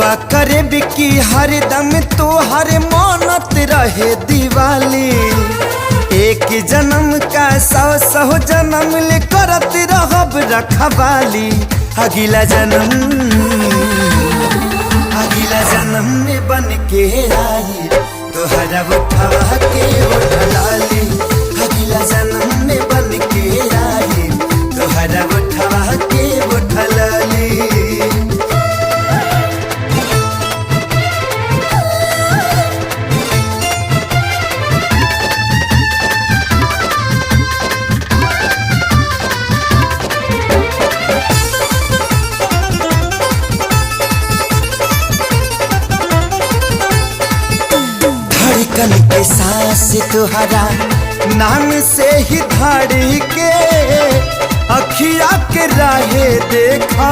का करे बिकी हरदम तो हर मानत रहे दिवाली। एक जन्म का सौ जन्म ले करत रहब रखवाली। अगला जन्म में बन के आई तोहरा उठवा के उठलाली। अगला जन्म में बन के आई तोहरा उठवा के उठलाली। धड़कन के सांस तुहरा नाम से ही धड़ के अखिया के राहे देखा।